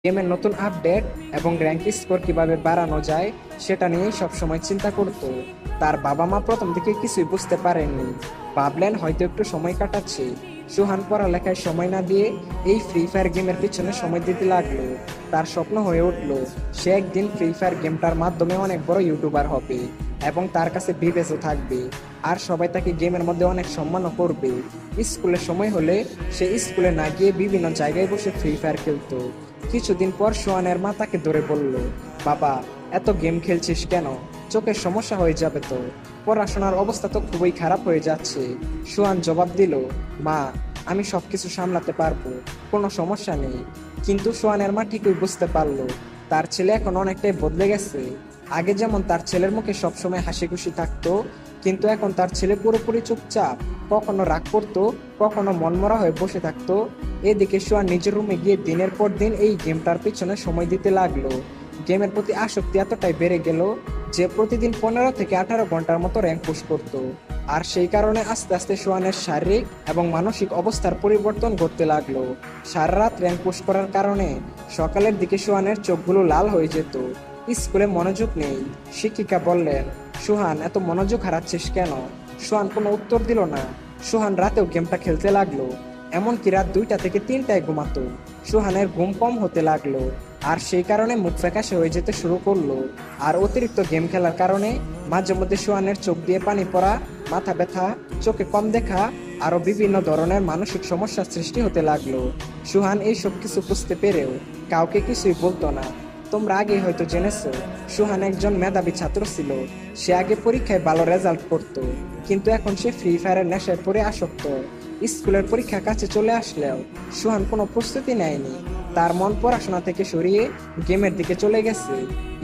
গেমের নতুন আপডেট এবং র্যাঙ্ক স্কোর কিভাবে বাড়ানো যায় সেটা নিয়েই সবসময় চিন্তা করত। তার বাবা মা প্রথম থেকে কিছুই বুঝতে পারেননি, ভাবলেন হয়তো একটু সময় কাটাচ্ছে। সুহান পড়ালেখায় সময় না দিয়ে এই ফ্রি ফায়ার গেমের পিছনে সময় দিতে লাগলো। তার স্বপ্ন হয়ে উঠলো সে একদিন ফ্রি ফায়ার গেমটার মাধ্যমে অনেক বড় ইউটিউবার হবে এবং তার কাছে বিবেচও থাকবে, আর সবাই তাকে গেমের মধ্যে অনেক সম্মানও করবে। স্কুলের সময় হলে সে স্কুলে না গিয়ে বিভিন্ন জায়গায় বসে ফ্রি ফায়ার খেলতো। কিছুদিন পর সোয়ানের মা তাকে ধরে বলল, বাবা, এত গেম খেলছিস কেন? চোখের সমস্যা হয়ে যাবে তো, পড়াশোনার অবস্থা তো খুবই খারাপ হয়ে যাচ্ছে। সোয়ান জবাব দিল, মা, আমি সবকিছু সামলাতে পারবো, কোনো সমস্যা নেই। কিন্তু সোয়ানের মা ঠিকই বুঝতে পারলো তার ছেলে এখন অনেকটাই বদলে গেছে। আগে যেমন তার ছেলের মুখে সবসময় হাসি খুশি থাকতো, কিন্তু এখন তার ছেলে পুরোপুরি চুপচাপ, কখনো রাগ করতো, কখনো মনমরা হয়ে বসে থাকতো। এদিকে সোয়া নিজের রুমে গিয়ে দিনের পর দিন এই গেমটার পিছনে সময় দিতে লাগলো। গেমের প্রতি আসক্তি এতটাই বেড়ে গেল যে প্রতিদিন 15 থেকে 18 ঘন্টার মতো র্যাঙ্ক পুশ করতো। আর সেই কারণে আস্তে আস্তে সোয়ানের শারীরিক এবং মানসিক অবস্থার পরিবর্তন ঘটতে লাগলো। সারা রাত র্যাঙ্ক পুশ করার কারণে সকালের দিকে সোয়ানের চোখগুলো লাল হয়ে যেত। স্কুলে মনোযোগ নেই। শিক্ষিকা বললেন, সুহান, এত মনোযোগ হারাচ্ছিস কেন? সোহান কোনো উত্তর দিল না। সোহান রাতেও গেমটা খেলতে লাগলো, এমনকি রাত 2টা থেকে 3টায় ঘুমাতো। সোহানের ঘুম কম হতে লাগলো, আর সেই কারণে মুখ ফ্যাকাশে হয়ে যেতে শুরু করলো। আর অতিরিক্ত গেম খেলার কারণে মাঝে মধ্যে সোহানের চোখ দিয়ে পানি পড়া, মাথা ব্যথা, চোখে কম দেখা, আরো বিভিন্ন ধরনের মানসিক সমস্যার সৃষ্টি হতে লাগলো। সুহান এই সব কিছু বুঝতে পেরেও কাউকে কিছুই বলতো না। তোমরা আগে হয়তো জেনেছো, সুহান একজন মেধাবী ছাত্র ছিল। সে আগে পরীক্ষায় ভালো রেজাল্ট করতো, কিন্তু এখন সে ফ্রি ফায়ারের নেশায় পড়ে আসক্ত। স্কুলের পরীক্ষা কাছে চলে আসলেও সুহান কোনো প্রস্তুতি নেয়নি। তার মন পড়াশোনা থেকে সরিয়ে গেমের দিকে চলে গেছে।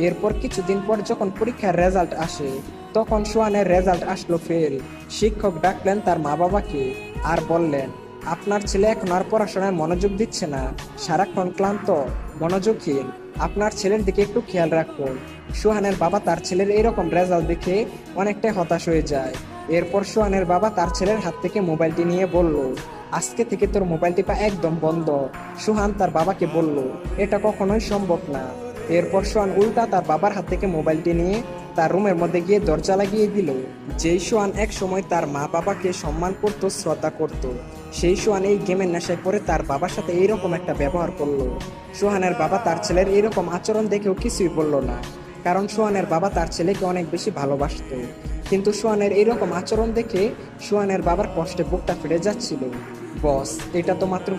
এরপর কিছুদিন পর যখন পরীক্ষার রেজাল্ট আসে, তখন সুহানের রেজাল্ট আসলো ফেল। শিক্ষক ডাকলেন তার মা বাবাকে আর বললেন, আপনার ছেলে এখন আর পড়াশোনায় মনোযোগ দিচ্ছে না, সারাক্ষণ ক্লান্ত, মনোযোগহীন। আপনার ছেলের দিকে একটু খেয়াল রাখুন। সুহানের বাবা তার ছেলের এরকম রেজাল্ট দেখে অনেকটাই হতাশ হয়ে যায়। এরপর সোহানের বাবা তার ছেলের হাত থেকে মোবাইলটি নিয়ে বলল, আজকে থেকে তোর মোবাইল টিপা একদম বন্ধ। সোহান তার বাবাকে বলল, এটা কখনোই সম্ভব না। এরপর সোহান উল্টা তার বাবার হাত থেকে মোবাইলটি নিয়ে তার রুমের মধ্যে গিয়ে দরজা লাগিয়ে দিল। যেই সোহান এক সময় তার মা বাবাকে সম্মান করত, শ্রদ্ধা করত, সেই সোহান এই গেমের নেশায় পড়ে তার বাবার সাথে এইরকম একটা ব্যবহার করলো। সোহানের বাবা তার ছেলের এরকম আচরণ দেখেও কিছুই বলল না, কারণ সোহানের বাবা তার ছেলেকে অনেক বেশি ভালোবাসতো। কিন্তু সোহানের এইরকম আচরণ দেখে সোহানের বাবার কষ্টে বুকটা ফেটে যাচ্ছিল। বস, এটা তো মাত্র